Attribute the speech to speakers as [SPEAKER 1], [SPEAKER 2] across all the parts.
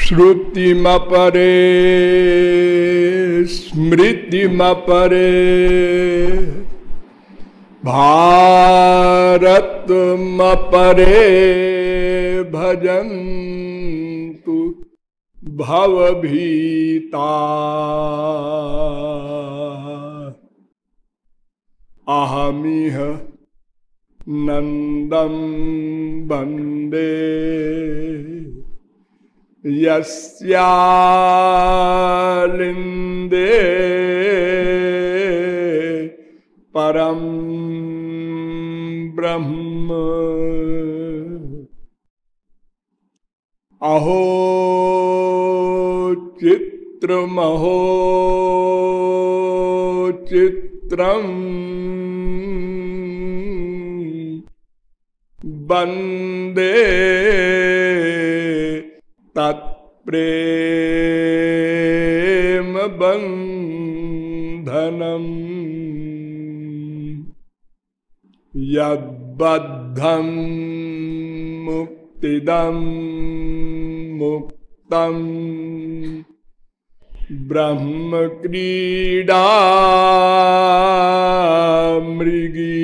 [SPEAKER 1] श्रुतिमपरे स्मृतिमपरे भारतमपरे भजन्तु भवभीता अहमिह नंदं वन्दे यस्यालिन्दे परं ब्रह्म। अहो चित्रमहो चित्रम् वन्दे तत्प्रेम बन्धनम् यद्बद्धं मुक्तिदं मुक्तं ब्रह्म क्रीडा मृगीकृतम्।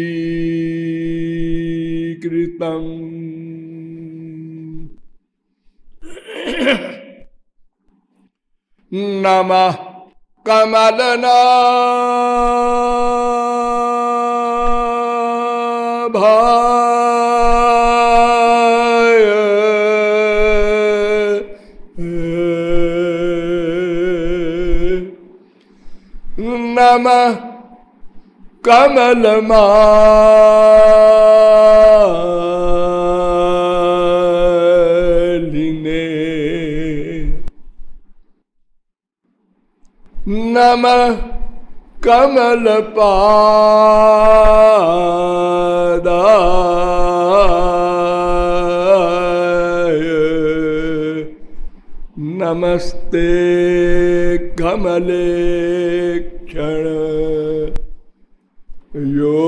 [SPEAKER 1] नमः कमलनाभाय नमः कमलमालिने नमः कमलपादाय नमस्ते कमलेक्षण। यो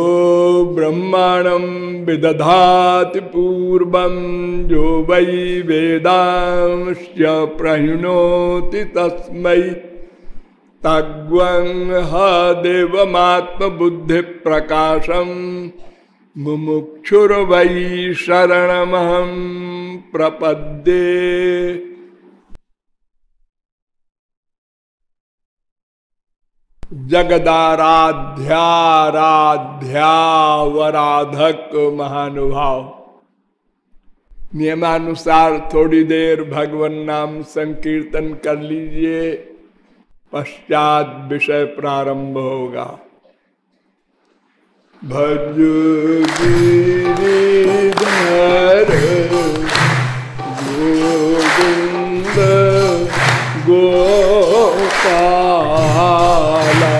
[SPEAKER 1] ब्रह्माणं विदधाति पूर्वं यो वै वेदांश्च प्रहिणोति तस्मै तग्वं ह देवमात्मबुद्धि प्रकाशं मुमुक्षुर्वै शरणमहं प्रपद्ये। जगदाराध्याराध्यावराधक महानुभाव, नियमानुसार थोड़ी देर भगवन नाम संकीर्तन कर लीजिए, पश्चात विषय प्रारंभ होगा। भज गिरिधर गोविंद गोपाला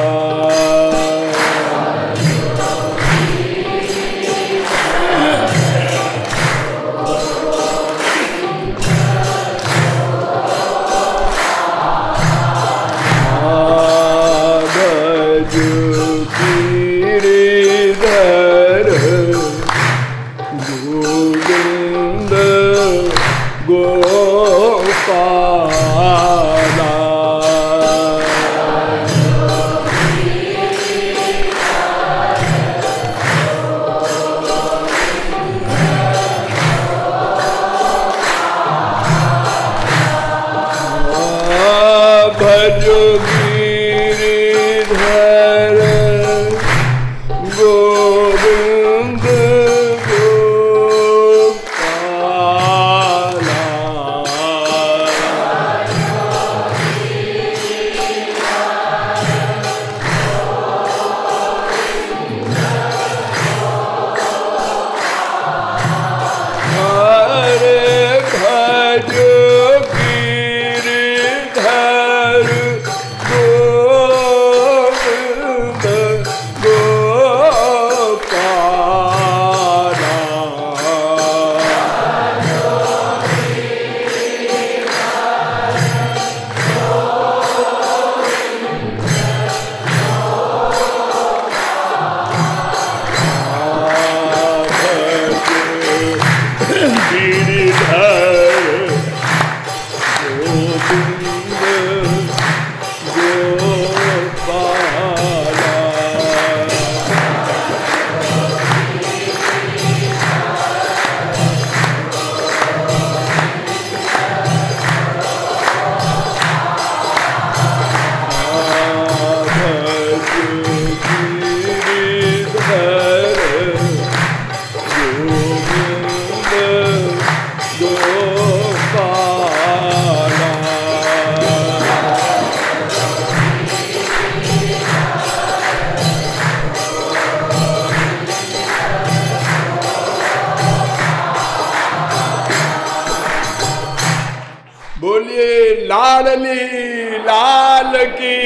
[SPEAKER 1] बोलिए लाडली लाल की।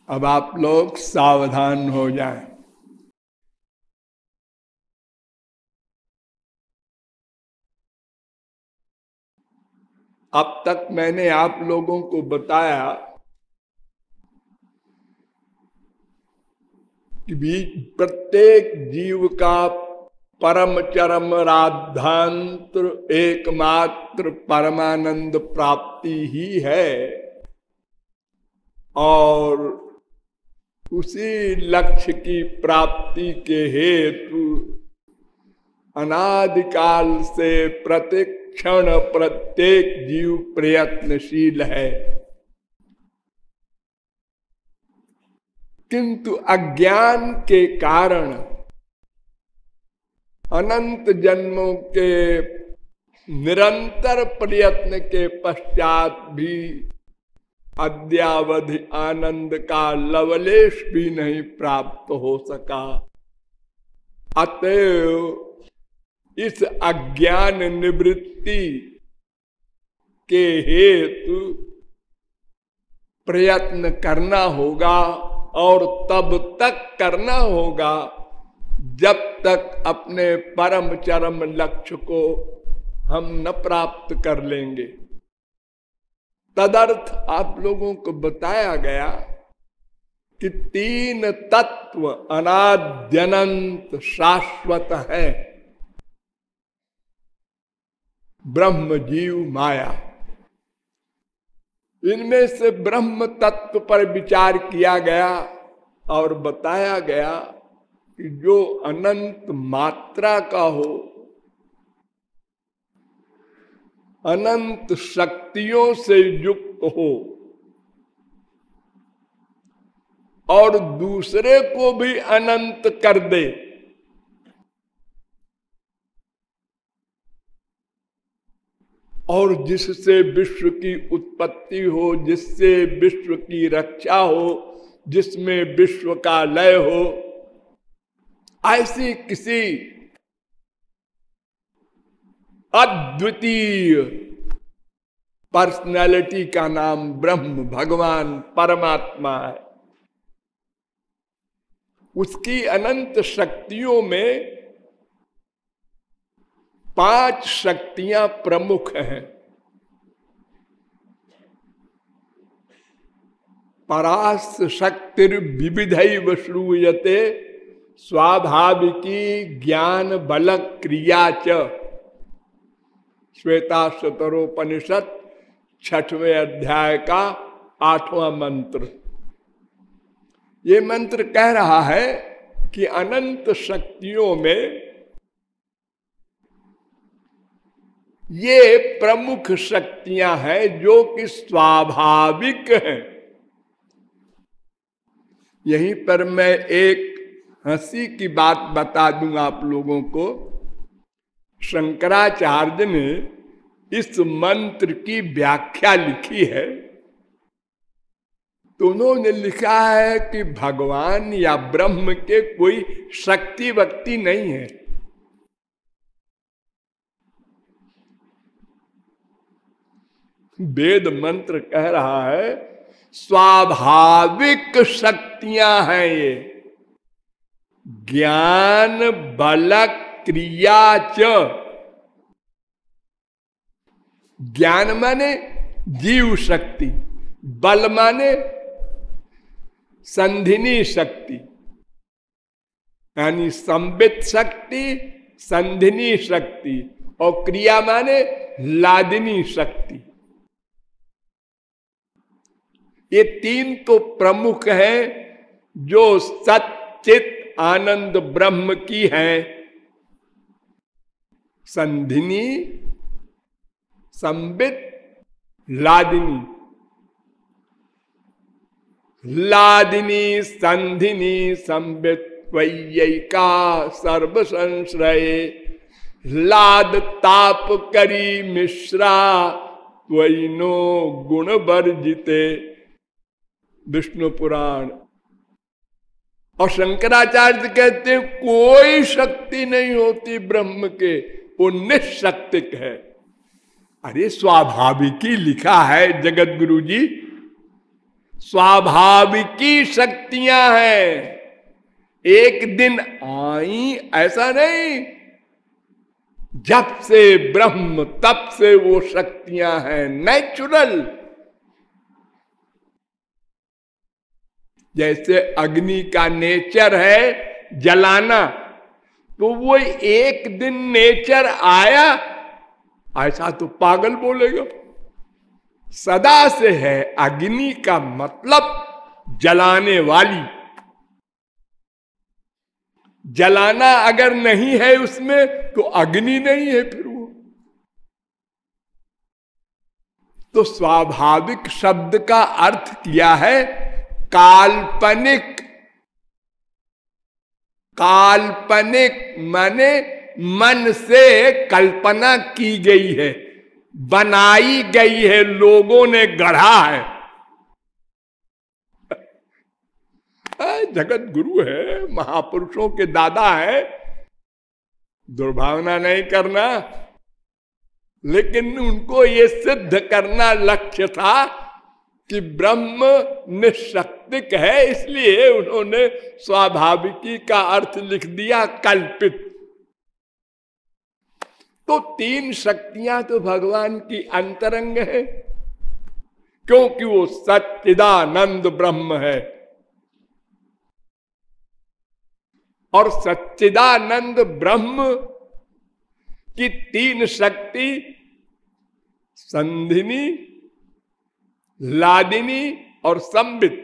[SPEAKER 1] अब आप लोग सावधान हो जाएं। अब तक मैंने आप लोगों को बताया कि भी प्रत्येक जीव का परम चरम राधांतर एकमात्र परमानंद प्राप्ति ही है, और उसी लक्ष्य की प्राप्ति के हेतु अनादिकाल से प्रतिक्षण प्रत्येक जीव प्रयत्नशील है। किंतु अज्ञान के कारण अनंत जन्मों के निरंतर प्रयत्न के पश्चात भी अद्यावधि आनंद का लवलेश भी नहीं प्राप्त हो सका। अतएव इस अज्ञान निवृत्ति के हेतु प्रयत्न करना होगा, और तब तक करना होगा जब तक अपने परम चरम लक्ष्य को हम न प्राप्त कर लेंगे। तदर्थ आप लोगों को बताया गया कि तीन तत्व अनाद्यनंत शाश्वत है, ब्रह्म जीव माया। इनमें से ब्रह्म तत्व पर विचार किया गया और बताया गया कि जो अनंत मात्रा का हो, अनंत शक्तियों से युक्त हो और दूसरे को भी अनंत कर दे, और जिससे विश्व की उत्पत्ति हो, जिससे विश्व की रक्षा हो, जिसमें विश्व का लय हो, ऐसी किसी अद्वितीय पर्सनैलिटी का नाम ब्रह्म भगवान परमात्मा है। उसकी अनंत शक्तियों में 5 शक्तियां प्रमुख हैं। परास शक्तिर विविधैव श्रूयते स्वाभाविकी ज्ञान बल क्रिया च। श्वेताश्वतरोपनिषद 6वें अध्याय का 8वां मंत्र। ये मंत्र कह रहा है कि अनंत शक्तियों में ये प्रमुख शक्तियां हैं जो कि स्वाभाविक हैं। यहीं पर मैं एक हंसी की बात बता दूं आप लोगों को। शंकराचार्य ने इस मंत्र की व्याख्या लिखी है, तो उन्होंने लिखा है कि भगवान या ब्रह्म के कोई शक्ति वक्ति नहीं है। वेद मंत्र कह रहा है स्वाभाविक शक्तियां हैं ये, ज्ञान बल क्रिया च। ज्ञान माने जीव शक्ति, बल माने संधिनी शक्ति, यानी संबित शक्ति, संधिनी शक्ति, और क्रिया माने लादिनी शक्ति। ये 3 तो प्रमुख हैं जो सच्चित आनंद ब्रह्म की हैं। संधिनी, संबित, लादिनी। लादिनी संधिनी संबित त्वय्यैका सर्व संश्रय। लाद ताप करी मिश्रा त्वयिनो गुण वर्जिते। विष्णु पुराण और शंकराचार्य कहते हैं कोई शक्ति नहीं होती ब्रह्म के, वो निशक्तिक है। अरे स्वाभाविकी लिखा है जगत गुरु जी, स्वाभाविकी शक्तियां हैं, एक दिन आई ऐसा नहीं। जब से ब्रह्म तब से वो शक्तियां हैं नेचुरल। जैसे अग्नि का नेचर है जलाना, तो वो एक दिन नेचर आया ऐसा तो पागल बोलेगा। सदा से है अग्नि का मतलब जलाने वाली। जलाना अगर नहीं है उसमें तो अग्नि नहीं है फिर वो। तो स्वाभाविक शब्द का अर्थ किया है काल्पनिक। काल्पनिक माने मन से कल्पना की गई है, बनाई गई है, लोगों ने गढ़ा है। जगत गुरु है, महापुरुषों के दादा है, दुर्भावना नहीं करना। लेकिन उनको ये सिद्ध करना लक्ष्य था कि ब्रह्म निशक्तिक है, इसलिए उन्होंने स्वाभाविकी का अर्थ लिख दिया कल्पित। तो तीन शक्तियां तो भगवान की अंतरंग है, क्योंकि वो सच्चिदानंद ब्रह्म है। और सच्चिदानंद ब्रह्म की तीन शक्ति संधिनी, लादिनी और संबित,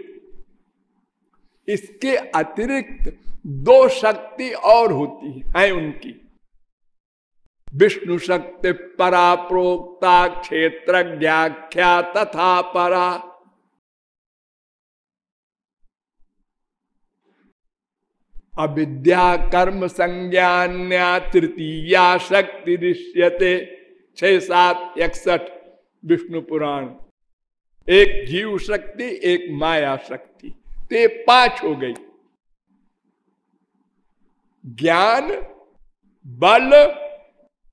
[SPEAKER 1] इसके अतिरिक्त दो शक्ति और होती है उनकी। विष्णु शक्ति परा प्रोक्ता क्षेत्रज्ञाख्या तथा परा। अविद्या कर्म संज्ञान्या तृतीया शक्ति दृश्यते। 6-7-61 विष्णु पुराण। एक जीव शक्ति, एक माया शक्ति, तो ये 5 हो गई। ज्ञान, बल,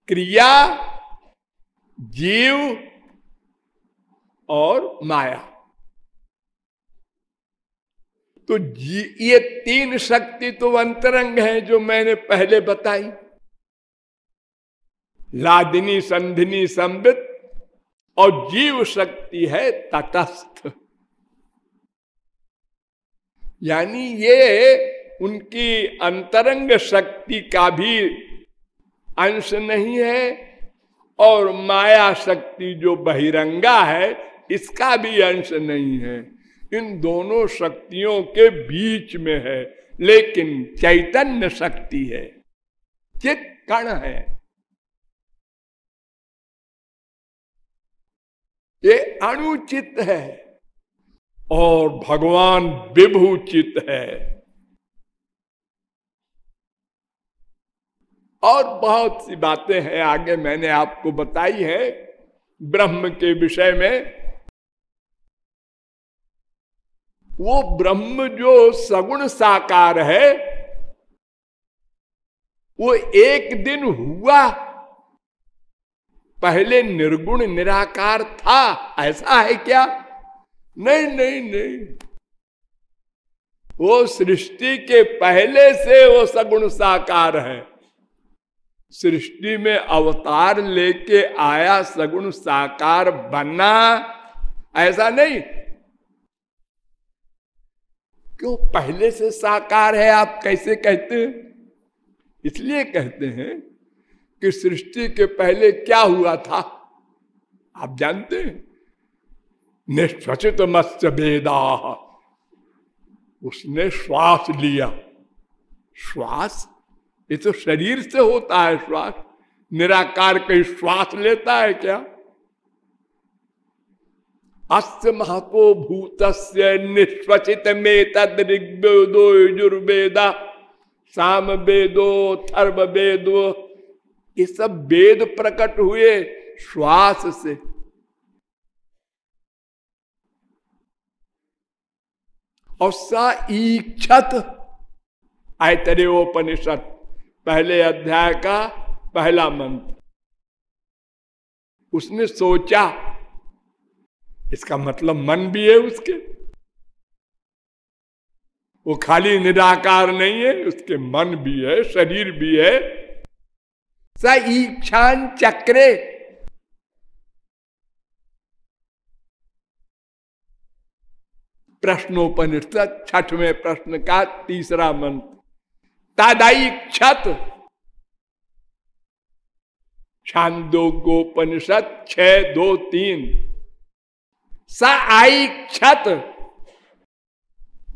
[SPEAKER 1] क्रिया, जीव और माया। तो ये तीन शक्ति तो अंतरंग है जो मैंने पहले बताई, लादिनी, संधिनी, संबित। और जीव शक्ति है तटस्थ, यानी ये उनकी अंतरंग शक्ति का भी अंश नहीं है, और माया शक्ति जो बहिरंगा है इसका भी अंश नहीं है। इन दोनों शक्तियों के बीच में है, लेकिन चैतन्य शक्ति है, चित कण है। ये अणुचित है और भगवान विभूचित है। और बहुत सी बातें हैं आगे मैंने आपको बताई है ब्रह्म के विषय में। वो ब्रह्म जो सगुण साकार है, वो एक दिन हुआ, पहले निर्गुण निराकार था, ऐसा है क्या? नहीं नहीं नहीं, वो सृष्टि के पहले से वो सगुण साकार है। सृष्टि में अवतार लेके आया, सगुण साकार बना, ऐसा नहीं। क्यों पहले से साकार है आप कैसे कहते हैं? इसलिए कहते हैं कि सृष्टि के पहले क्या हुआ था आप जानते हैं? निश्वसित मत्स्य वेदा, उसने श्वास लिया। श्वास ये तो शरीर से होता है श्वास, निराकार कहीं श्वास लेता है क्या? अस्य महतो भूतस्य निश्वसित में तद ऋग्वेदो यजुर्वेदा साम वेदो अथर्व वेदो, ये सब वेद प्रकट हुए श्वास से। और सा ईक्षत, ऐतरेयोपनिषद पहले अध्याय का पहला मंत्र। उसने सोचा, इसका मतलब मन भी है उसके, वो खाली निराकार नहीं है, उसके मन भी है, शरीर भी है। स ईक्षान चक्रे, प्रश्नोपनिषद छठवें प्रश्न का तीसरा मंत्र। तदैक्षत, छांदोग्योपनिषद 6:2-3। स ऐक्षत,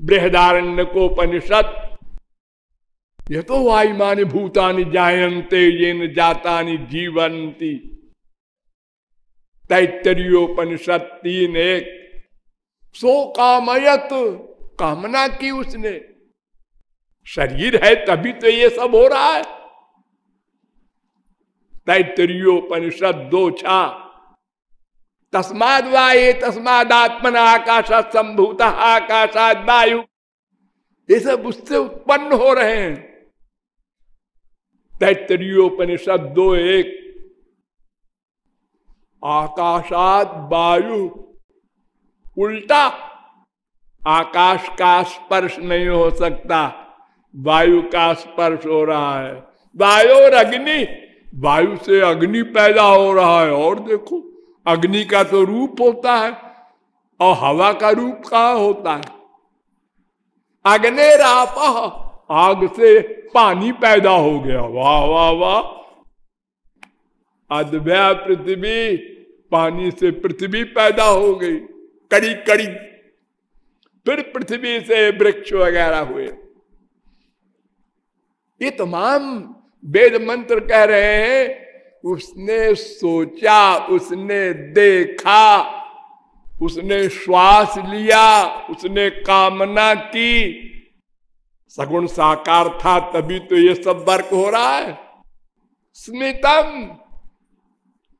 [SPEAKER 1] बृहदारण्यकोपनिषद। यह तो वायुमानि भूतानि जायन्ते येन जातानि जीवन्ति। तैत्तरीयोपनिषद 3:1। सो कामयत, कामना की उसने, शरीर है तभी तो ये सब हो रहा है। तैत्तरीयोपनिषद 2:6। तस्माद् वा ये तस्मादात्मन आकाशात् संभूतः आकाशात् वायु, ये सब उससे उत्पन्न हो रहे हैं। तैत्तरीयोपनिषद 2:1। आकाशात् वायु, उल्टा, आकाश का स्पर्श नहीं हो सकता, वायु का स्पर्श हो रहा है। वायु और अग्नि, वायु से अग्नि पैदा हो रहा है। और देखो, अग्नि का तो रूप होता है और हवा का रूप कहाँ होता है। अग्निराप, आग से पानी पैदा हो गया। वाह वाह वाह। अद्भ्या पृथ्वी, पानी से पृथ्वी पैदा हो गई, कड़ी कड़ी। फिर पृथ्वी से वृक्ष वगैरह हुए। ये तमाम वेद मंत्र कह रहे हैं, उसने सोचा, उसने देखा, उसने श्वास लिया, उसने कामना की। सगुण साकार था तभी तो ये सब वर्क हो रहा है। स्मितम,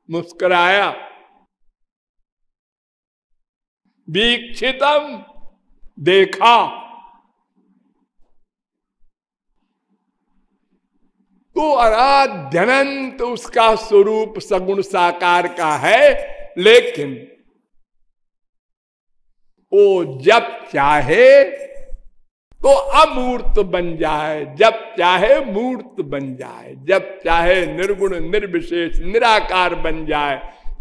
[SPEAKER 1] मुस्कुराया। वीक्षितम, देखा। तो अनाद्यनंत उसका स्वरूप सगुण साकार का है, लेकिन वो जब चाहे तो अमूर्त बन जाए, जब चाहे मूर्त बन जाए, जब चाहे निर्गुण निर्विशेष निराकार बन जाए,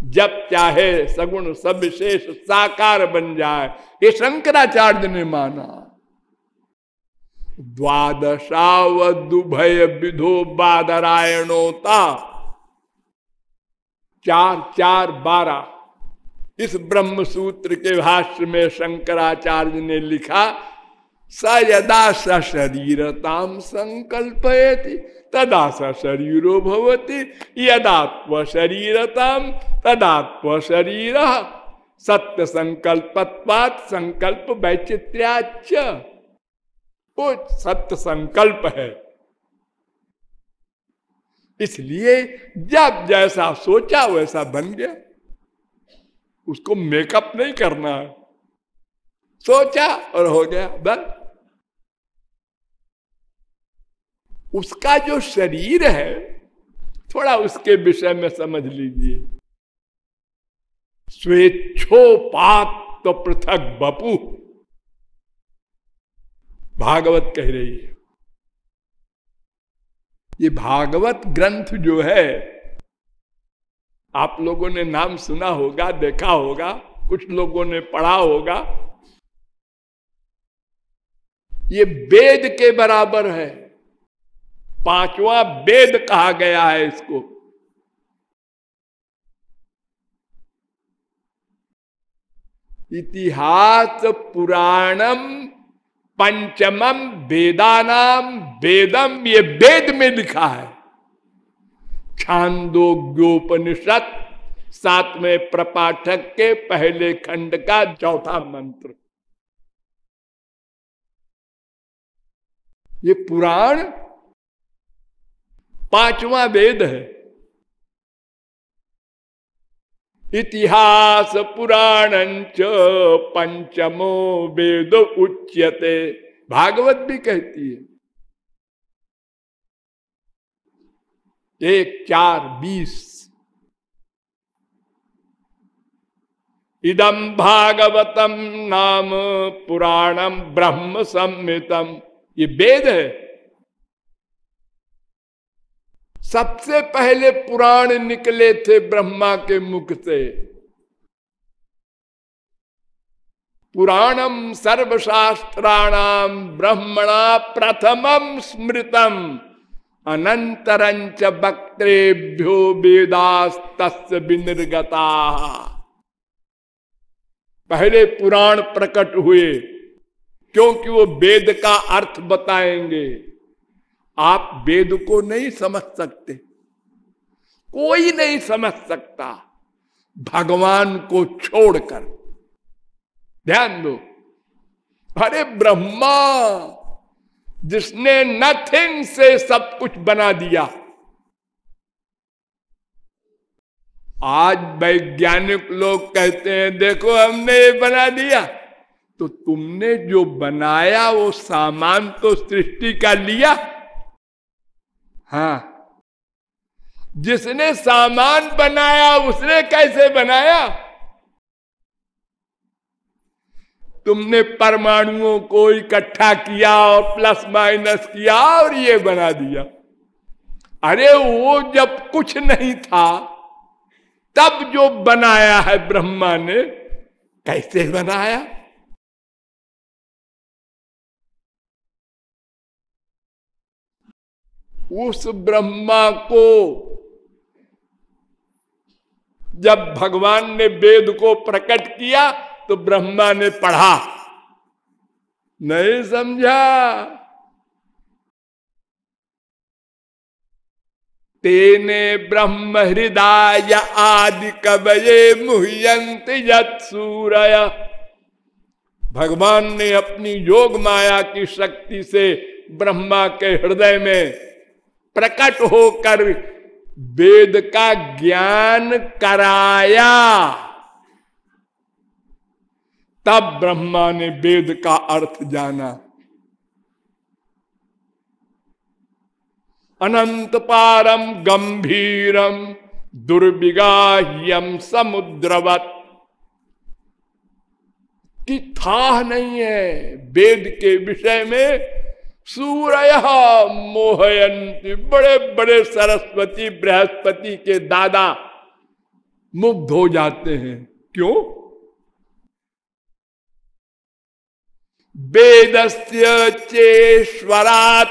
[SPEAKER 1] जब चाहे सगुण सविशेष साकार बन जाए। ये शंकराचार्य ने माना। द्वादशावदुभय विधो बादरायणोता, 4:4-12। इस ब्रह्म सूत्र के भाष्य में शंकराचार्य ने लिखा, स यदा सशरीरताम संकल्पयति तदा सशरीरो भवति, यदा शरीरताम तदा शरीर। सत्य संकल्पत्वात् संकल्प वैचित्र्याच्च, वो सत्य संकल्प है। इसलिए जब जैसा सोचा वैसा बन गया। उसको मेकअप नहीं करना है, सोचा और हो गया बस। उसका जो शरीर है, थोड़ा उसके विषय में समझ लीजिए। स्वेच्छोपात तो पृथक बपु, भागवत कह रही है। ये भागवत ग्रंथ जो है, आप लोगों ने नाम सुना होगा, देखा होगा, कुछ लोगों ने पढ़ा होगा। ये वेद के बराबर है, 5वां वेद कहा गया है इसको। इतिहास पुराणम पंचमम वेदानाम वेदम, ये वेद में लिखा है। छांदोग्योपनिषद 7वें प्रपाठक के पहले खंड का 4था मंत्र। ये पुराण 5वां वेद है। इतिहास पुराणंच पंचमो वेद उच्यते, भागवत भी कहती है। 1:4-20। इदम भागवतम नाम पुराणम ब्रह्म संहितम, ये वेद है। सबसे पहले पुराण निकले थे ब्रह्मा के मुख से। पुराणम सर्वशास्त्राणाम ब्रह्मणा प्रथमम स्मृतम अनंतरंच वक्त्रेभ्यो वेदास्तस्य विनिर्गता। पहले पुराण प्रकट हुए क्योंकि वो वेद का अर्थ बताएंगे। आप वेद को नहीं समझ सकते, कोई नहीं समझ सकता भगवान को छोड़कर। ध्यान दो, अरे ब्रह्मा जिसने नथिंग से सब कुछ बना दिया। आज वैज्ञानिक लोग कहते हैं देखो हमने ये बना दिया, तो तुमने जो बनाया वो सामान तो सृष्टि का लिया। हाँ, जिसने सामान बनाया उसने कैसे बनाया? तुमने परमाणुओं को इकट्ठा किया और प्लस माइनस किया और ये बना दिया। अरे वो जब कुछ नहीं था तब जो बनाया है ब्रह्मा ने, कैसे बनाया? उस ब्रह्मा को जब भगवान ने वेद को प्रकट किया तो ब्रह्मा ने पढ़ा, नहीं समझा। तेने ब्रह्म हृदय आदि कवये मुह्यंत यत् सूरय। भगवान ने अपनी योग माया की शक्ति से ब्रह्मा के हृदय में प्रकट होकर वेद का ज्ञान कराया। तब ब्रह्मा ने वेद का अर्थ जाना। अनंत पारम गंभीरम दुर्विगाह्यम समुद्रवत, कि था नहीं है वेद के विषय में। सूर्य मोहयंती, बड़े बड़े सरस्वती बृहस्पति के दादा मुग्ध हो जाते हैं। क्यों? वेदस्य चेश्वरात्मत्वात्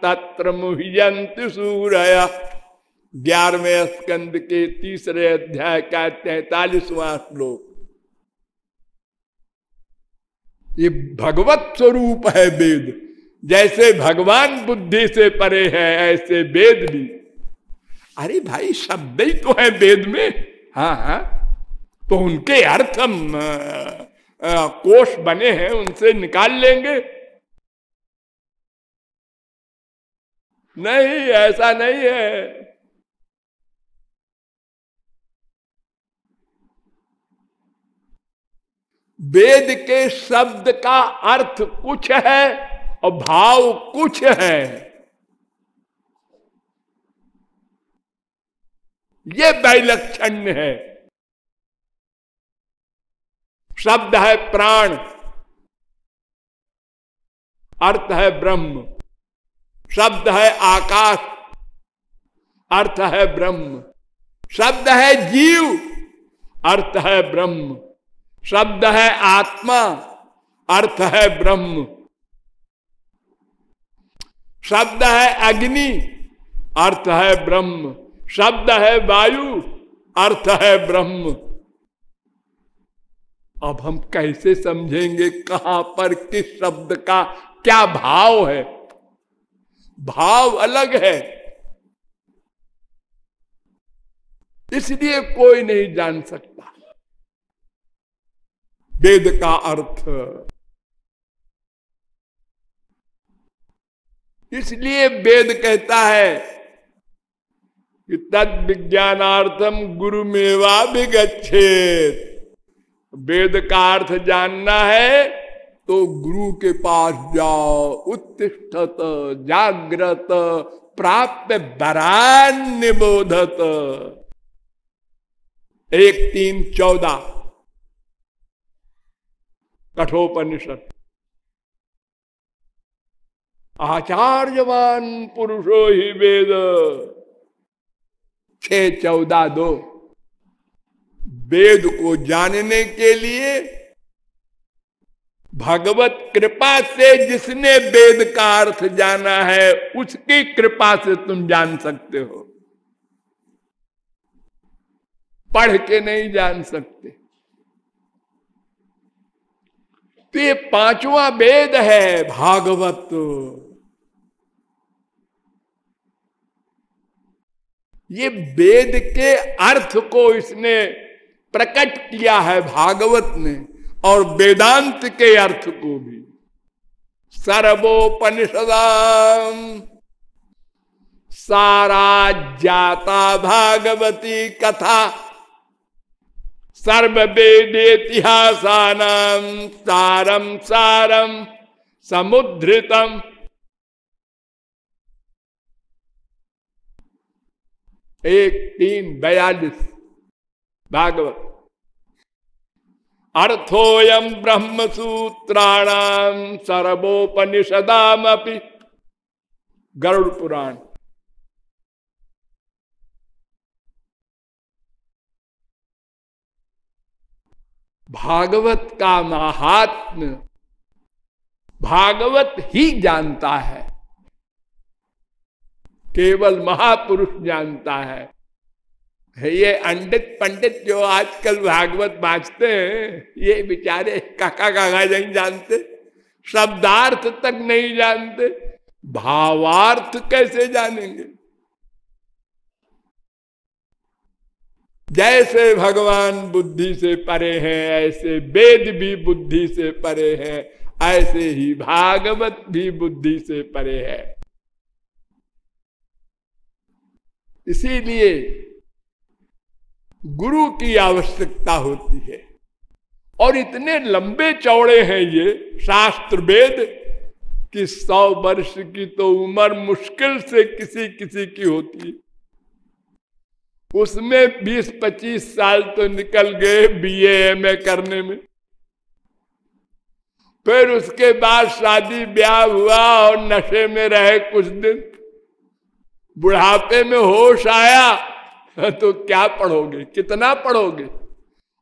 [SPEAKER 1] तत्र मुह्यन्ति सूरय। 11वें स्कंद के 3 अध्याय का 43वां श्लोक। ये भगवत स्वरूप है वेद। जैसे भगवान बुद्धि से परे है ऐसे वेद भी। अरे भाई शब्द ही तो है वेद में। हाँ हाँ, तो उनके अर्थ हम कोश बने हैं उनसे निकाल लेंगे? नहीं, ऐसा नहीं है। वेद के शब्द का अर्थ कुछ है और भाव कुछ है। ये वैलक्षण्य है। शब्द है प्राण, अर्थ है ब्रह्म। शब्द है आकाश, अर्थ है ब्रह्म। शब्द है जीव, अर्थ है ब्रह्म। शब्द है आत्मा, अर्थ है ब्रह्म। शब्द है अग्नि, अर्थ है ब्रह्म। शब्द है वायु, अर्थ है ब्रह्म। अब हम कैसे समझेंगे कहां पर किस शब्द का क्या भाव है? भाव अलग है, इसलिए कोई नहीं जान सकता वेद का अर्थ। इसलिए वेद कहता है कि तद विज्ञानार्थम गुरुमेवाभिगच्छेत्। वेद का अर्थ जानना है तो गुरु के पास जाओ। उत्तिष्ठत जाग्रत प्राप्य बरान निबोधत। 1:3:14 कठोपनिषद। आचार्यवान पुरुषो ही वेद। 6:14 वेद को जानने के लिए भगवत कृपा से जिसने वेद का अर्थ जाना है उसकी कृपा से तुम जान सकते हो, पढ़ के नहीं जान सकते। तो ये 5वां वेद है भागवत। ये वेद के अर्थ को इसने प्रकट किया है भागवत ने, और वेदांत के अर्थ को भी। सर्वोपनिषदाम सारा जाता भागवती कथा, सर्ववेदेतिहासानाम सारम सारम समुद्धृतम। 1:3:42 भागवत। अर्थोयम ब्रह्म सूत्राणाम सर्वोपनिषदाम अपि। गरुड़ पुराण। भागवत का महात्म्य भागवत ही जानता है, केवल महापुरुष जानता है। ये अंडित पंडित जो आजकल भागवत बाँचते हैं, ये बेचारे काका नहीं जानते, शब्दार्थ तक नहीं जानते, भावार्थ कैसे जानेंगे। जैसे भगवान बुद्धि से परे हैं, ऐसे वेद भी बुद्धि से परे हैं, ऐसे ही भागवत भी बुद्धि से परे है। इसीलिए गुरु की आवश्यकता होती है। और इतने लंबे चौड़े हैं ये शास्त्र वेद कि 100 वर्ष की तो उम्र मुश्किल से किसी किसी की होती है। उसमें 20-25 साल तो निकल गए BA MA करने में। फिर उसके बाद शादी ब्याह हुआ और नशे में रहे कुछ दिन, बुढ़ापे में होश आया तो क्या पढ़ोगे, कितना पढ़ोगे,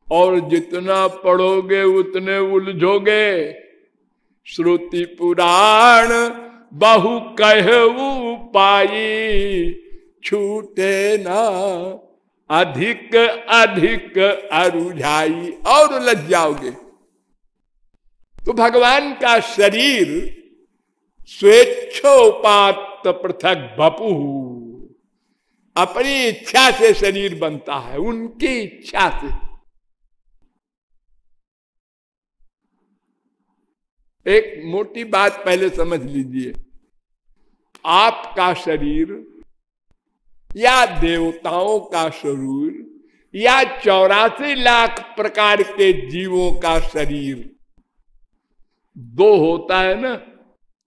[SPEAKER 1] और जितना पढ़ोगे उतने उलझोगे। श्रुति पुराण बहु कहू पाई, छूटे ना अधिक अधिक अरुझाई, और उलझ जाओगे। तो भगवान का शरीर स्वेच्छोपात पृथक बपू, अपनी इच्छा से शरीर बनता है, उनकी इच्छा से। एक मोटी बात पहले समझ लीजिए, आपका शरीर या देवताओं का शरीर या 84 लाख प्रकार के जीवों का शरीर, 2 होता है ना,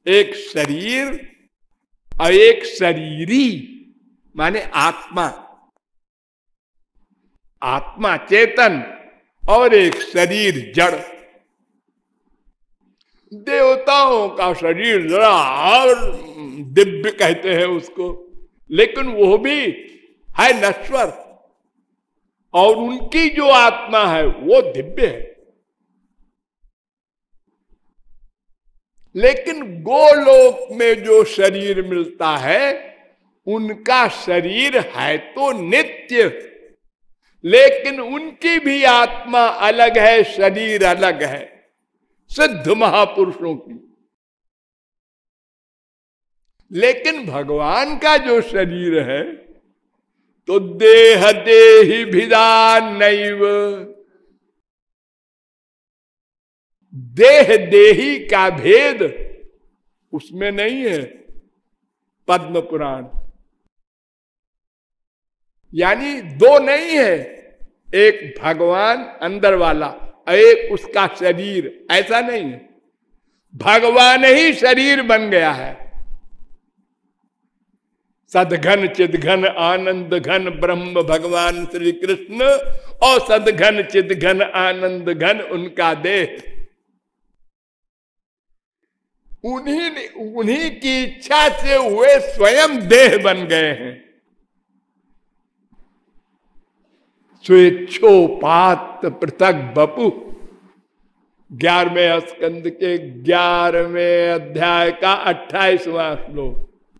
[SPEAKER 1] एक शरीर और एक शरीरी, माने आत्मा, आत्मा चेतन, और एक शरीर जड़। देवताओं का शरीर जरा और दिव्य कहते हैं उसको, लेकिन वो भी है नश्वर, और उनकी जो आत्मा है वो दिव्य है। लेकिन गोलोक में जो शरीर मिलता है उनका शरीर है तो नित्य, लेकिन उनकी भी आत्मा अलग है, शरीर अलग है, सिद्ध महापुरुषों की। लेकिन भगवान का जो शरीर है तो देह देहि भिदान नैव, देह देही का भेद उसमें नहीं है। पद्म पुराण यानी 2 नहीं है, एक भगवान अंदर वाला, एक उसका शरीर, ऐसा नहीं है। भगवान ही शरीर बन गया है। सदघन चिदघन आनंद घन ब्रह्म भगवान श्री कृष्ण और सदघन चिदघन आनंद घन उनका देह। उन्हीं की इच्छा से हुए स्वयं देह बन गए हैं। स्वेच्छोपात पृथक बपु, 11वें स्कंद के 11वें अध्याय का 28वां श्लोक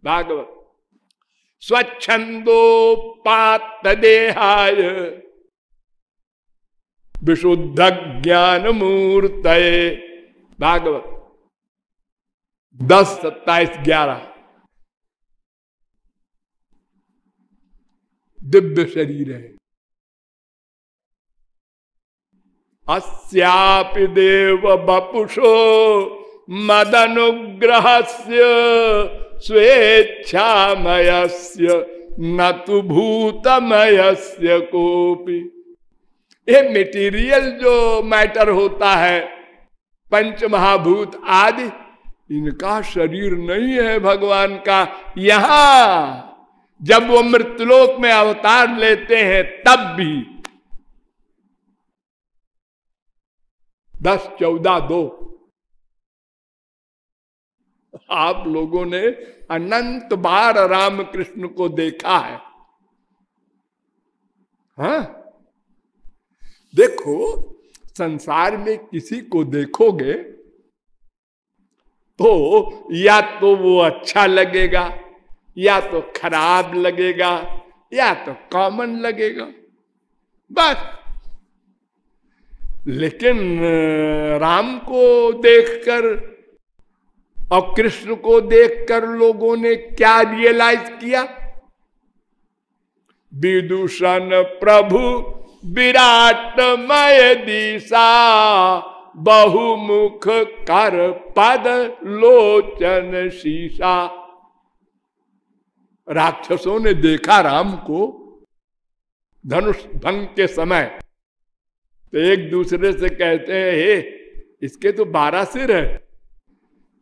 [SPEAKER 1] भागवत। स्वच्छंदोपात देहाय विशुद्ध ज्ञान मूर्तये भागवत 10:27-11। दिव्य शरीर है। अस्यापि देव बपुषो मदनुग्रहस्य स्वेच्छामयस्य न तु भूतमयस्य कोपि। ये मेटीरियल जो मैटर होता है, पंच महाभूत आदि, इनका शरीर नहीं है भगवान का। यहां जब वो मृत्युलोक में अवतार लेते हैं तब भी 10:14-2 आप लोगों ने अनंत बार रामकृष्ण को देखा है। हाँ, देखो संसार में किसी को देखोगे तो या तो वो अच्छा लगेगा, या तो खराब लगेगा, या तो कॉमन लगेगा, बस। लेकिन राम को देखकर और कृष्ण को देखकर लोगों ने क्या रियलाइज किया? विदूषण प्रभु विराटमय दिशा, बहुमुख कर पद लोचन शीशा। राक्षसों ने देखा राम को धनुष भंग के समय, तो एक दूसरे से कहते हैं, हे इसके तो 12 सिर है।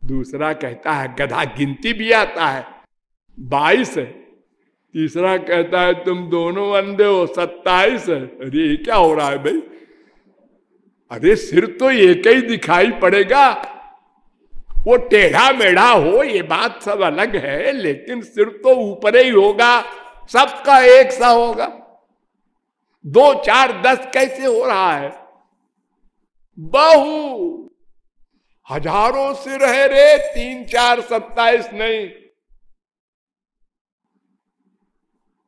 [SPEAKER 1] दूसरा कहता है गधा गिनती भी आता है, 22 है। तीसरा कहता है तुम दोनों अंधे हो, 27 है। अरे ये क्या हो रहा है भाई? अरे सिर तो एक ही दिखाई पड़ेगा, वो टेढ़ा मेढ़ा हो ये बात सब अलग है, लेकिन सिर तो ऊपर ही होगा, सबका एक सा होगा। 2, 4, 10 कैसे हो रहा है? बहु हजारों सिर है रे, 3, 4, 27 नहीं।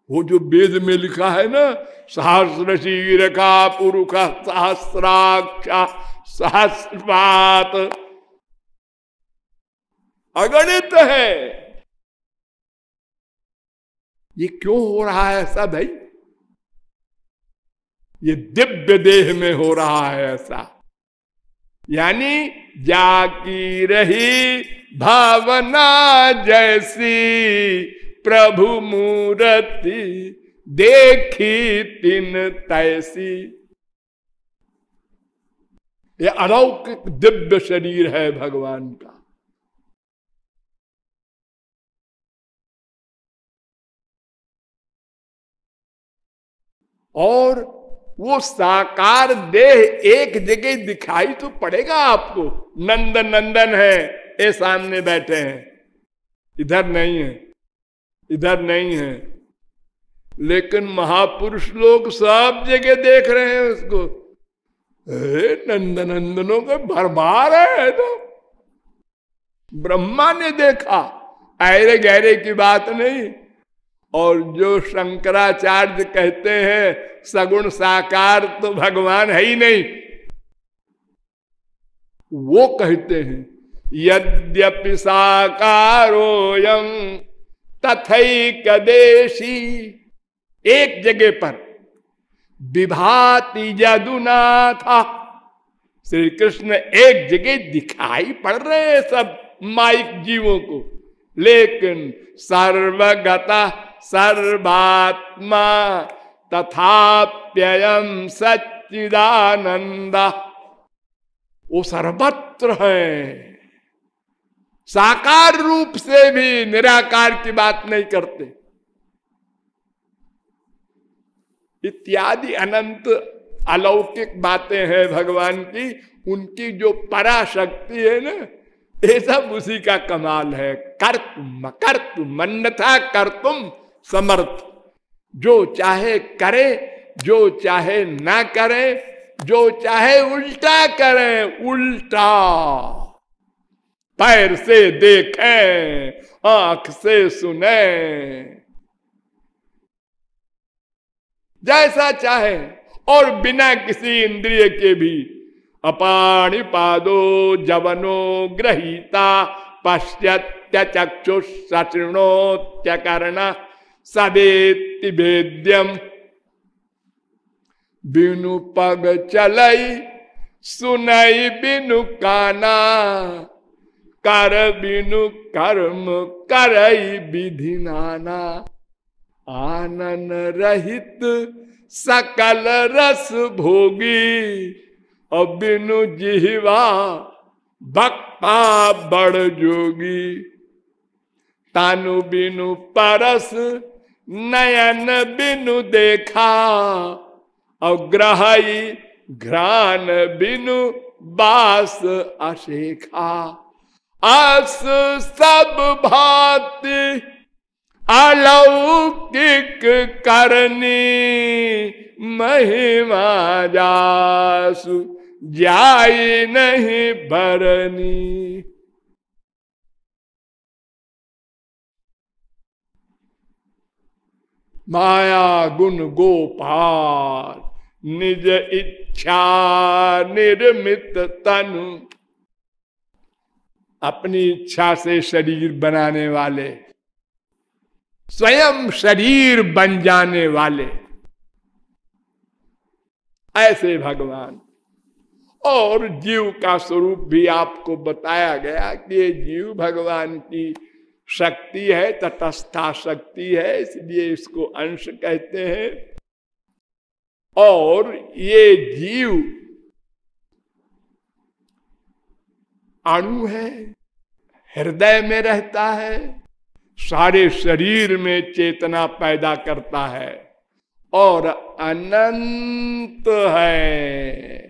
[SPEAKER 1] वो जो वेद में लिखा है ना, सहस्र शीर का पुरुष सहस्राक्ष सहस्रपात, अगणित है। ये क्यों हो रहा है ऐसा भाई? ये दिव्य देह में हो रहा है ऐसा। यानी जाकी रही भावना जैसी, प्रभु मूर्ति देखी तिन तैसी। ये अलौकिक दिव्य शरीर है भगवान का। और वो साकार देह एक जगह दिखाई तो पड़ेगा आपको। नंदन नंदन है, ये सामने बैठे हैं, इधर नहीं है, इधर नहीं है, लेकिन महापुरुष लोग सब जगह देख रहे हैं उसको। नंदन नंदनों के भरमार है। तो ब्रह्मा ने देखा, ऐरे गहरे की बात नहीं। और जो शंकराचार्य कहते हैं सगुण साकार तो भगवान है ही नहीं, वो कहते हैं यद्यपि साकारोयं तथैकदेशी। एक जगह पर विभाति यदुनाथा, श्री कृष्ण एक जगह दिखाई पड़ रहे हैं सब माइक जीवों को, लेकिन सर्वगता सर्वात्मा तथाप्ययम सच्चिदानंदा, वो सर्वत्र है। साकार रूप से भी निराकार की बात नहीं करते। इत्यादि अनंत अलौकिक बातें हैं भगवान की। उनकी जो पराशक्ति है ना, ये सब उसी का कमाल है। कर्तुम कर्तुम अन्यथा कर्तुम समर्थ। जो चाहे करे, जो चाहे ना करे, जो चाहे उल्टा करे, उल्टा। पैर से देखें, आंख से सुने, जैसा चाहे, और बिना किसी इंद्रिय के भी। अपाणि पादो जवनो ग्रहीता पश्यत्य चक्षुष सृणोत्य कर्ण सवेत्ति भेद्यम। बिनु पग चलई सुनई बिनु काना, कर बिनु कर्म करई विधि नाना। आनन रहित सकल रस भोगी, और बिनु जिह्वा भक्ता बड़ जोगी। तानु बिनु परस नयन बिनु देखा, और ग्रहई घ्राण बिनु बास अशेखा। अस सब भांति अलौकिक करनी, महिमा जासु जाई नहीं भरनी। माया गुण गोपाल निज इच्छा निर्मित तनु। अपनी इच्छा से शरीर बनाने वाले, स्वयं शरीर बन जाने वाले, ऐसे भगवान। और जीव का स्वरूप भी आपको बताया गया कि ये जीव भगवान की शक्ति है, तटस्था शक्ति है, इसलिए इसको अंश कहते हैं। और ये जीव अणु है, हृदय में रहता है, सारे शरीर में चेतना पैदा करता है, और अनंत है।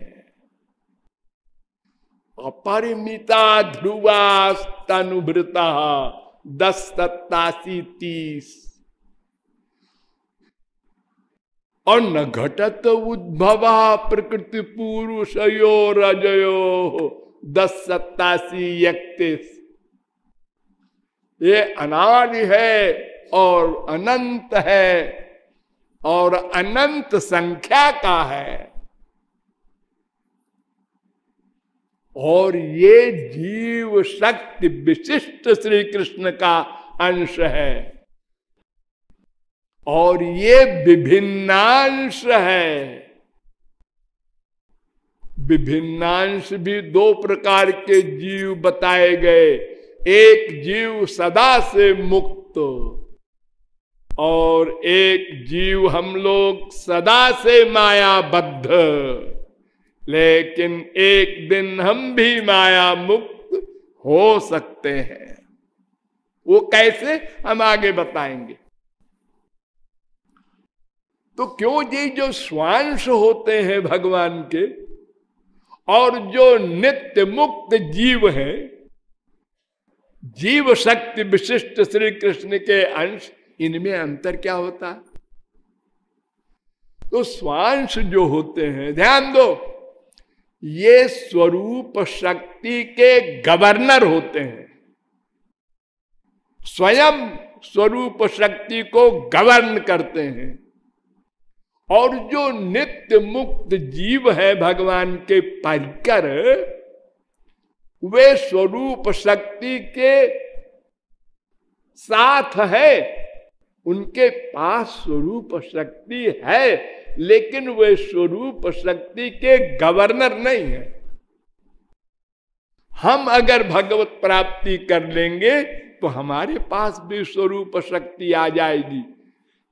[SPEAKER 1] अपरिमिता ध्रुवा तनुभृता 10 87 30। और न घटत उद्भवा प्रकृति पुरुषयो रजयो 10 87 31। ये अनादि है और अनंत है और अनंत संख्या का है। और ये जीव शक्ति विशिष्ट श्री कृष्ण का अंश है। और ये विभिन्नांश है। विभिन्नांश भी 2 प्रकार के जीव बताए गए। एक जीव सदा से मुक्त, और एक जीव हम लोग सदा से मायाबद्ध। लेकिन एक दिन हम भी माया मुक्त हो सकते हैं। वो कैसे, हम आगे बताएंगे। तो क्यों जी जो स्वांश होते हैं भगवान के और जो नित्य मुक्त जीव हैं, जीव शक्ति विशिष्ट श्री कृष्ण के अंश, इनमें अंतर क्या होता है? तो स्वांश जो होते हैं, ध्यान दो, ये स्वरूप शक्ति के गवर्नर होते हैं। स्वयं स्वरूप शक्ति को गवर्न करते हैं। और जो नित्य मुक्त जीव है भगवान के परिकर, वे स्वरूप शक्ति के साथ है। उनके पास स्वरूप शक्ति है, लेकिन वे स्वरूप शक्ति के गवर्नर नहीं है। हम अगर भगवत प्राप्ति कर लेंगे तो हमारे पास भी स्वरूप शक्ति आ जाएगी,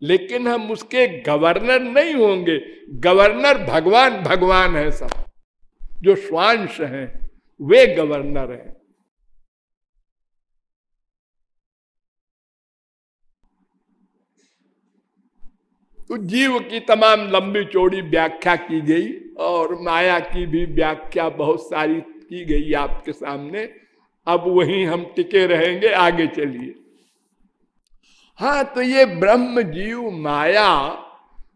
[SPEAKER 1] लेकिन हम उसके गवर्नर नहीं होंगे। गवर्नर भगवान, भगवान है सब। जो स्वांश हैं वे गवर्नर हैं। तो जीव की तमाम लंबी चौड़ी व्याख्या की गई और माया की भी व्याख्या बहुत सारी की गई आपके सामने। अब वहीं हम टिके रहेंगे, आगे चलिए। हाँ, तो ये ब्रह्म जीव माया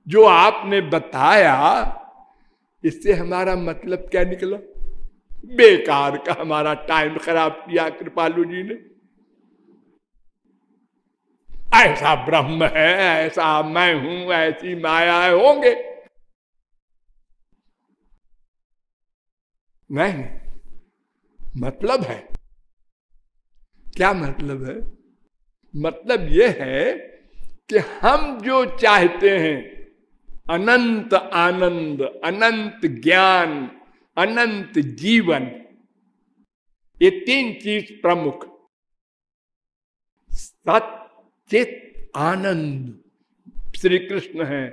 [SPEAKER 1] जो आपने बताया, इससे हमारा मतलब क्या निकला? बेकार का हमारा टाइम खराब किया कृपालु जी ने। ऐसा ब्रह्म है, ऐसा मैं हूं, ऐसी माया होंगे, नहीं। मतलब है क्या? मतलब है, मतलब यह है कि हम जो चाहते हैं, अनंत आनंद, अनंत ज्ञान, अनंत जीवन, ये तीन चीज प्रमुख। सच्चित आनंद श्री कृष्ण है,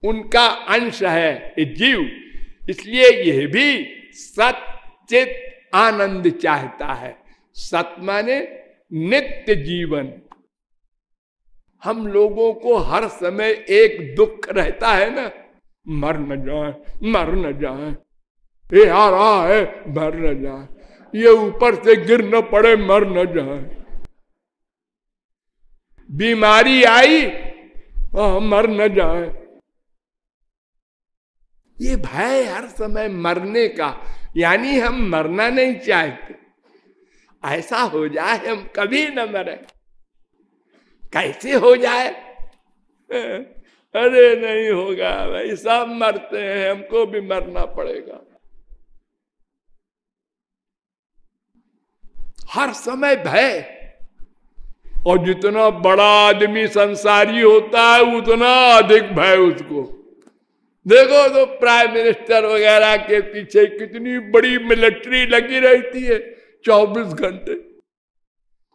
[SPEAKER 1] उनका अंश है ये जीव, इसलिए यह भी सच्चित आनंद चाहता है। सत माने नित्य जीवन। हम लोगों को हर समय एक दुख रहता है ना, मर न जाए, मर न जाए, ये आ रहा है, मर न जाए, ये ऊपर से गिर न पड़े, मर न जाए, बीमारी आई, मर न जाए। ये भय हर समय मरने का, यानी हम मरना नहीं चाहते। ऐसा हो जाए हम कभी न मरे। कैसे हो जाए? अरे नहीं होगा भाई, सब मरते हैं, हमको भी मरना पड़ेगा। हर समय भय। और जितना बड़ा आदमी संसारी होता है, उतना अधिक भय उसको। देखो तो प्राइम मिनिस्टर वगैरह के पीछे कितनी बड़ी मिलिट्री लगी रहती है 24 घंटे।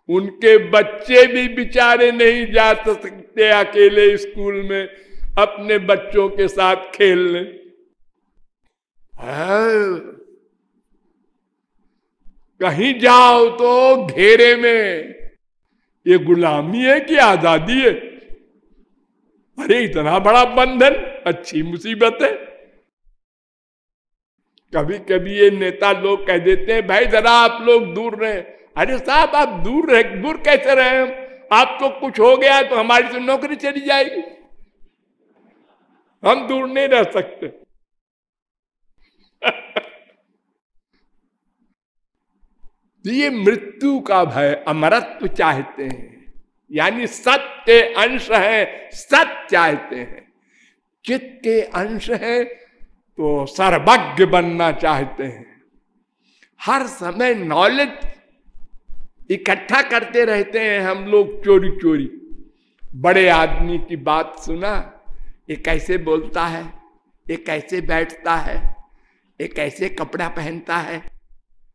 [SPEAKER 1] उनके बच्चे भी बेचारे नहीं जा सकते अकेले स्कूल में अपने बच्चों के साथ खेलने। कहीं जाओ तो घेरे में। ये गुलामी है कि आजादी है? अरे इतना बड़ा बंधन, अच्छी मुसीबत है। कभी कभी ये नेता लोग कह देते हैं भाई जरा आप लोग दूर रहे। अरे साहब, आप दूर कैसे रहे? आपको कुछ हो गया तो हमारी तो नौकरी चली जाएगी। हम दूर नहीं रह सकते। तो ये मृत्यु का भय, अमरत्व चाहते हैं, यानी सत्य अंश है, सत्य चाहते हैं। चित्त के अंश है तो सर्वज्ञ बनना चाहते हैं। हर समय नॉलेज इकट्ठा करते रहते हैं हम लोग चोरी चोरी। बड़े आदमी की बात सुना, ये कैसे बोलता है, ये कैसे बैठता है, ये कैसे कपड़ा पहनता है,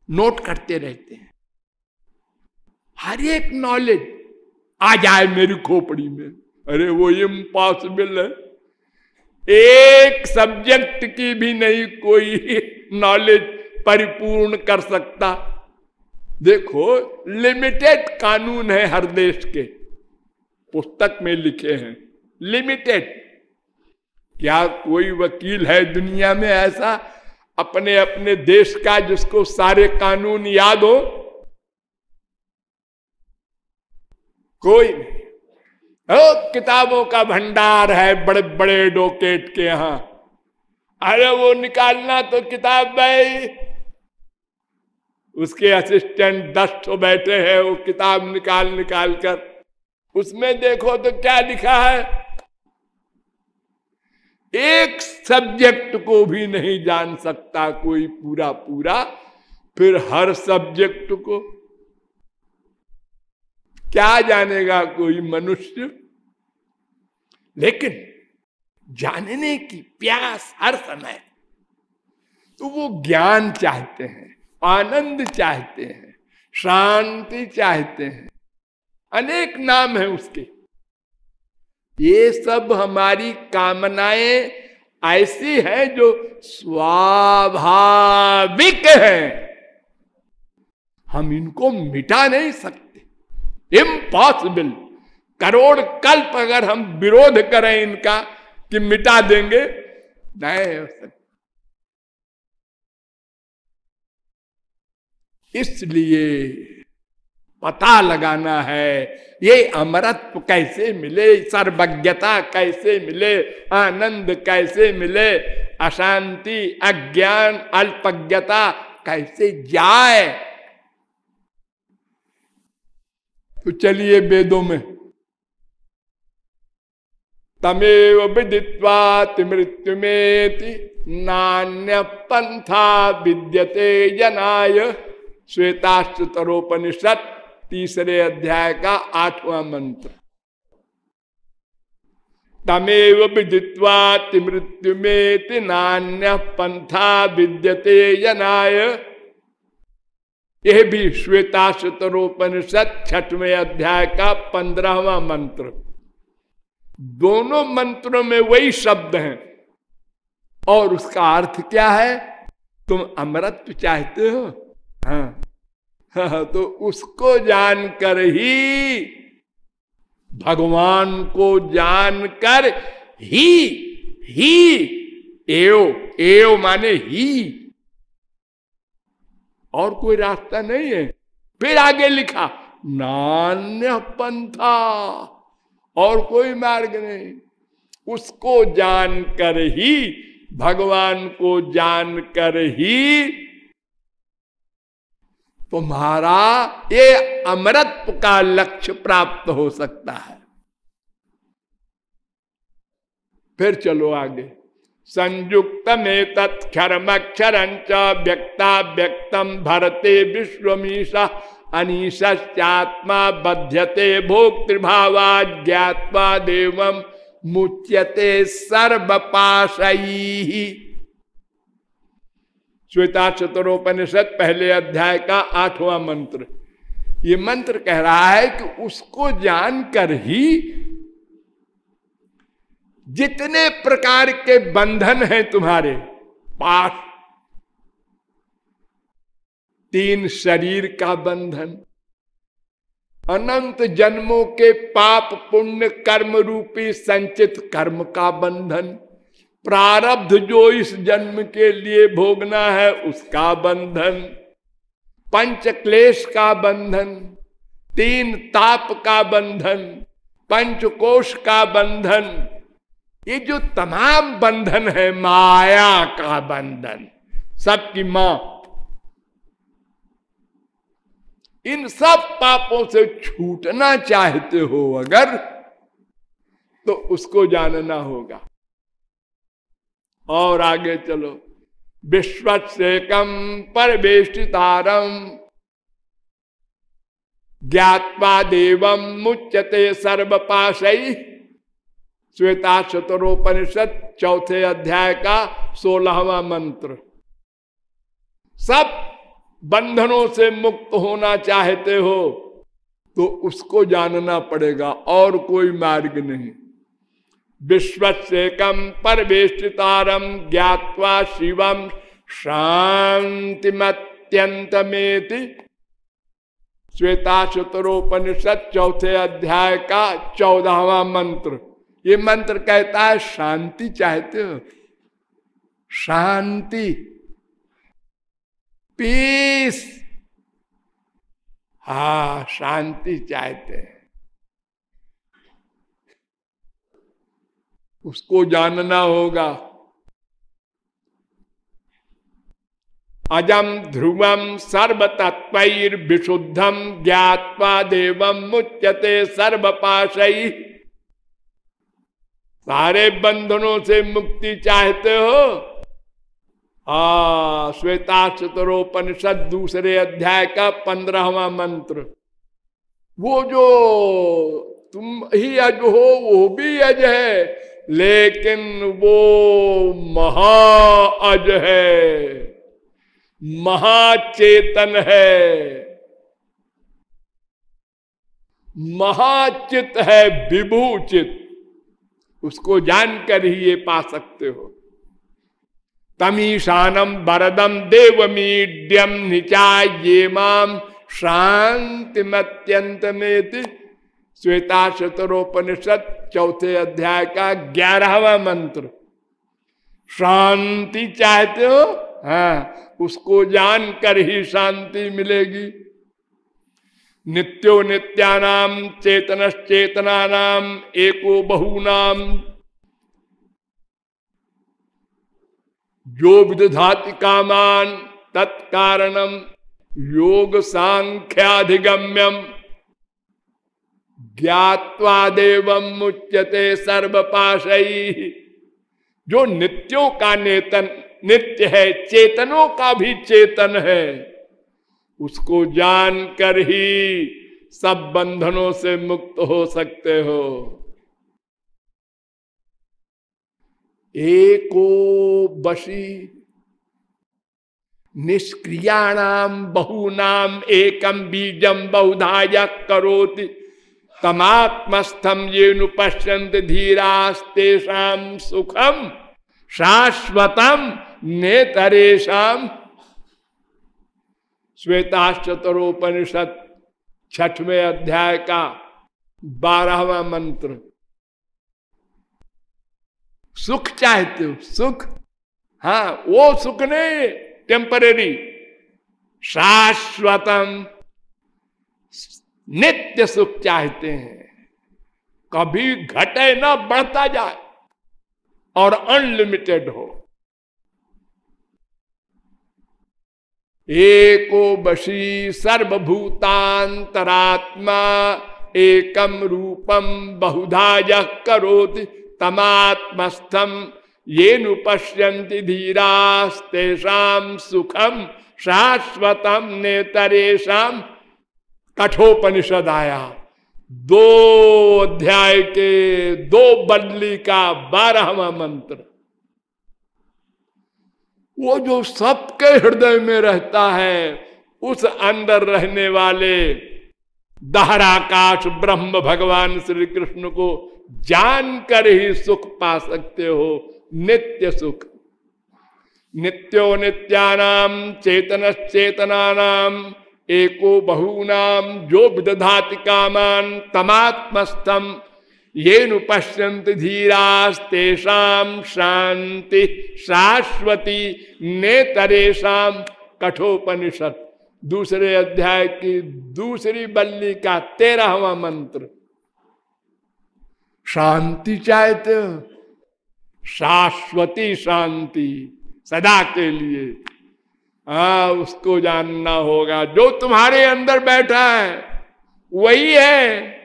[SPEAKER 1] नोट करते रहते हैं। हर एक नॉलेज आ जाए मेरी खोपड़ी में, अरे वो इम्पॉसिबल है। एक सब्जेक्ट की भी नहीं कोई नॉलेज परिपूर्ण कर सकता। देखो, लिमिटेड कानून है हर देश के, पुस्तक में लिखे हैं, लिमिटेड। क्या कोई वकील है दुनिया में ऐसा अपने अपने देश का जिसको सारे कानून याद हो? कोई नहीं। किताबों का भंडार है बड़े बड़े डोकेट के यहां। अरे वो निकालना तो किताब भाई, उसके असिस्टेंट 10 तो बैठे हैं, वो किताब निकाल कर उसमें देखो तो क्या लिखा है। एक सब्जेक्ट को भी नहीं जान सकता कोई पूरा पूरा, फिर हर सब्जेक्ट को क्या जानेगा कोई मनुष्य? लेकिन जानने की प्यास हर समय। तो वो ज्ञान चाहते हैं, आनंद चाहते हैं, शांति चाहते हैं, अनेक नाम है उसके। ये सब हमारी कामनाएं ऐसी हैं जो स्वाभाविक हैं, हम इनको मिटा नहीं सकते, इम्पॉसिबल। करोड़ कल्प अगर हम विरोध करें इनका कि मिटा देंगे, नहीं हो सकता। इसलिए पता लगाना है ये अमरत्व कैसे मिले, सर्वज्ञता कैसे मिले, आनंद कैसे मिले, अशांति, अज्ञान, अल्पज्ञता कैसे जाए। तो चलिए वेदों में, तमेव विदित्वाति मृत्युमेति नान्य पंथा विद्यते जनाय। श्वेताश्वतरोपनिषद 3 अध्याय का 8वां मंत्र। तमेव विदित्वाति मृत्युमेति नान्य पंथा विद्यते जनाय। यह भी श्वेताश्वतरोपनिषद 6वें अध्याय का 15वां मंत्र। दोनों मंत्रों में वही शब्द हैं और उसका अर्थ क्या है? तुम अमृत चाहते हो, हाँ, तो उसको जानकर ही, भगवान को जानकर ही एव माने ही, और कोई रास्ता नहीं है। फिर आगे लिखा नान्य पंथा, और कोई मार्ग नहीं। उसको जानकर ही, भगवान को जानकर ही तुम्हारा ये अमरत्व का लक्ष्य प्राप्त हो सकता है। फिर चलो आगे। संयुक्त में तत्क्षरमक्षरंच व्यक्ता व्यक्तम भरते विश्वमीशा अनीशात्मा बध्यते भोक्तृभावा ज्ञात्वा देवम मुच्यते सर्वपाशैः। श्वेताश्वतरोपनिषद 1 अध्याय का 8वां मंत्र। ये मंत्र कह रहा है कि उसको जानकर ही जितने प्रकार के बंधन हैं तुम्हारे पास, 3 शरीर का बंधन, अनंत जन्मों के पाप पुण्य कर्म रूपी संचित कर्म का बंधन, प्रारब्ध जो इस जन्म के लिए भोगना है उसका बंधन, 5 क्लेश का बंधन, 3 ताप का बंधन, 5 कोश का बंधन, ये जो तमाम बंधन है, माया का बंधन, सबकी मां, इन सब पापों से छूटना चाहते हो अगर, तो उसको जानना होगा। और आगे चलो। विश्वसेकम परवेष्टितारम ज्ञात्वा देवम मुच्यते सर्वपाशैः। श्वेताश्वतरोपनिषद 4 अध्याय का 16वां मंत्र। सब बंधनों से मुक्त होना चाहते हो तो उसको जानना पड़ेगा, और कोई मार्ग नहीं। विश्वसेकम परवेष्टितारम ज्ञात्वा शिवम शांतिमत्यंतमेति। श्वेताश्वतरोपनिषद 4 अध्याय का 14वां मंत्र। ये मंत्र कहता है शांति चाहते हो, शांति, पीस, हाँ शांति चाहते हैं, उसको जानना होगा। अजम ध्रुवम सर्वतत्वैर्विशुद्धम ज्ञात्वा देवम मुच्यते सर्वपाशैः। सारे बंधनों से मुक्ति चाहते हो? श्वेताश्वतरोपनिषद 2 अध्याय का 15वां मंत्र। वो जो तुम ही अज हो वो भी अज है, लेकिन वो महाअज है, महाचेतन है, महाचित है, विभूचित। उसको जानकर ही ये पा सकते हो। तमीशानम वरदम देवमीड्यम निचाये माम शांतिमत्यंतमेति। श्वेताश्वतरोपनिषद चौथे अध्याय का 11वां मंत्र। शांति चाहते हो? हाँ, उसको जानकर ही शांति मिलेगी। नित्यो नित्यानाम चेतनश्चेतनानाम एको बहूनाम जो विदधाति कामान तत्कारणम योग सांख्याधिगम्यम ज्ञात्वा देवम मुच्यते सर्वपाशई। जो नित्यों का नित्य है, चेतनों का भी चेतन है, उसको जानकर ही सब बंधनों से मुक्त हो सकते हो। एको बशी निष्क्रियाणाम बहुनाम एकम बीजम बहुधा करोति तमात्मस्थम ये नुपश्यन्त धीरास्तेषां सुखम शाश्वतम नेतरेषाम। श्वेताश्वतरोपनिषद 6वें अध्याय का 12वां मंत्र। सुख चाहते हो? सुख, हाँ, वो सुख नहीं टेम्परेरी, शाश्वतम नित्य सुख चाहते हैं, कभी घटे ना, बढ़ता जाए और अनलिमिटेड हो। एको बशी सर्वभूतांतरात्मा एकम रूपम बहुधा यः करोति तमात्मस्थम येनु पश्यन्ति धीरास्तेषां सुखम शाश्वतम नेतरेषाम। कठोपनिषद आया, 2 अध्याय के 2 बल्ली का 12वां मंत्र। वो जो सबके हृदय में रहता है, उस अंदर रहने वाले दहराकाश ब्रह्म भगवान श्री कृष्ण को जानकर ही सुख पा सकते हो, नित्य सुख। नित्यो नित्यानाम चेतनश्चेतनानाम एको बहूनाम जो विदधाति कामान तमात्मस्थम येनु पश्यन्ति धीरास्तेषां शांति शाश्वती नेतरेषां। कठोपनिषद 2 अध्याय की 2 बल्ली का 13वां मंत्र। शांति चाहते हो? शाश्वती शांति, सदा के लिए। हाँ, उसको जानना होगा। जो तुम्हारे अंदर बैठा है वही है।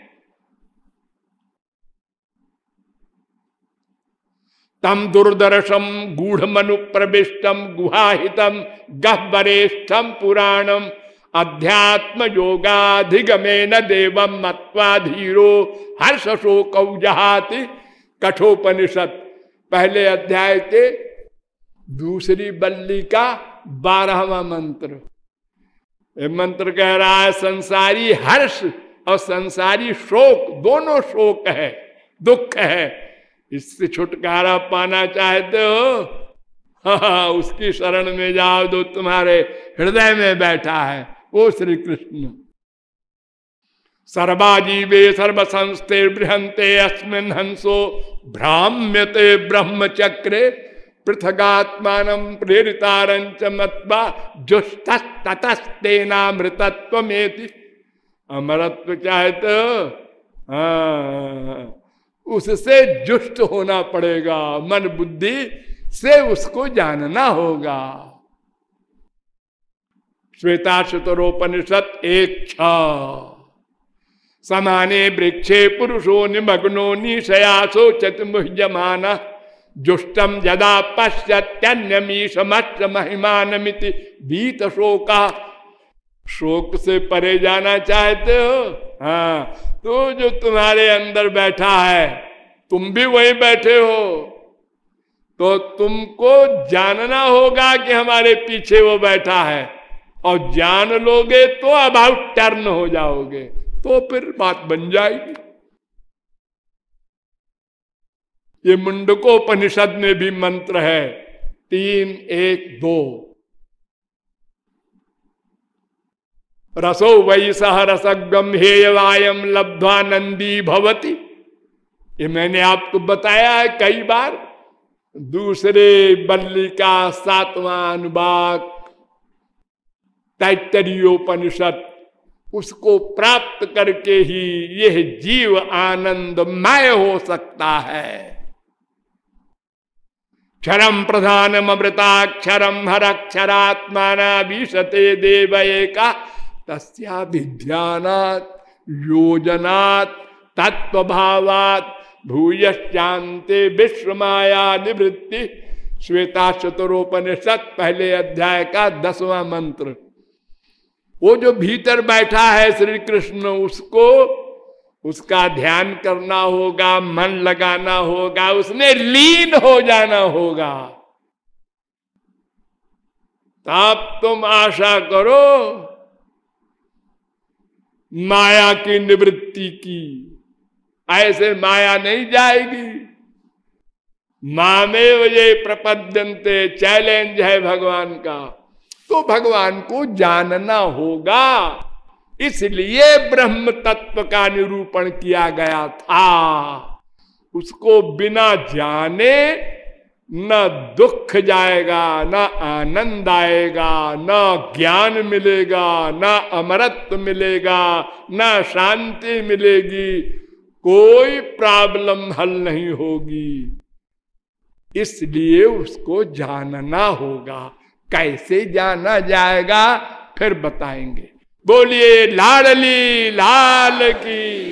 [SPEAKER 1] तम दुर्दर्शम गूढ़मनु प्रविष्टम गुहाहितम गह्वरेष्ठम पुराणम अध्यात्म योगाधिगमेन देवम मत्वा धीरो हर्ष शोकौ जहाति। कठोपनिषद 1 अध्याय के 2 बल्ली का 12वां मंत्र। ये मंत्र कह रहा है संसारी हर्ष और संसारी शोक, दोनों शोक है, दुख है। इससे छुटकारा पाना चाहते हो? हाँ, उसकी शरण में जाओ जो तुम्हारे हृदय में बैठा है, वो श्री कृष्ण। सर्वाजीवे सर्वसंस्थे बृहंते अस्मिन् हंसो भ्राम्यते ब्रह्मचक्रे पृथगात्मानं प्रेरितारंच मत्वा जुष्टस्ततस्तेनामृतत्वमेति। अमरत्व चाहते हो? हाँ, उससे जुष्ट होना पड़ेगा, मन बुद्धि से उसको जानना होगा। श्वेताश्वतरोपनिषद 1:6। समाने वृक्षे पुरुषो निमग्नो निशयासो चतुर्मुह्यमान जुष्टम यदा पश्यत्यन्यमीशमच्च महिमानमिति भीत शोका। शोक से परे जाना चाहते हो? हाँ, तो जो तुम्हारे अंदर बैठा है, तुम भी वहीं बैठे हो, तो तुमको जानना होगा कि हमारे पीछे वो बैठा है। और जान लोगे तो अबाउट टर्न हो जाओगे, तो फिर बात बन जाएगी। ये मुंडकोपनिषद में भी मंत्र है 3:1-2। रसो वै सह रसगम हेयवायम लब्ध्वा नंदी भवति। ये मैंने आपको बताया है कई बार। दूसरे बल्ली का 7वां अनुवाक तैत्तरीयोपनिषद, उसको प्राप्त करके ही यह जीव आनंदमय हो सकता है। क्षरम प्रधानम अमृताक्षरम हरक्षरात्माना विशते देव एका तस्या विद्यानात् योजनात् तत्वभावात् भूयश्चान्ते विश्वमाया निवृत्ति। श्वेता चतुरोपनिषद पहले अध्याय का 10वां मंत्र। वो जो भीतर बैठा है श्री कृष्ण, उसको उसका ध्यान करना होगा, मन लगाना होगा, उसमें लीन हो जाना होगा। तब तुम आशा करो माया की निवृत्ति की। ऐसे माया नहीं जाएगी। मामेव ये प्रपद्यन्ते, चैलेंज है भगवान का। तो भगवान को जानना होगा, इसलिए ब्रह्म तत्व का निरूपण किया गया था। उसको बिना जाने न दुख जाएगा, न आनंद आएगा, न ज्ञान मिलेगा, न अमरत्व मिलेगा, न शांति मिलेगी, कोई प्रॉब्लम हल नहीं होगी। इसलिए उसको जानना होगा। कैसे जाना जाएगा फिर बताएंगे। बोलिए लाडली लाल की।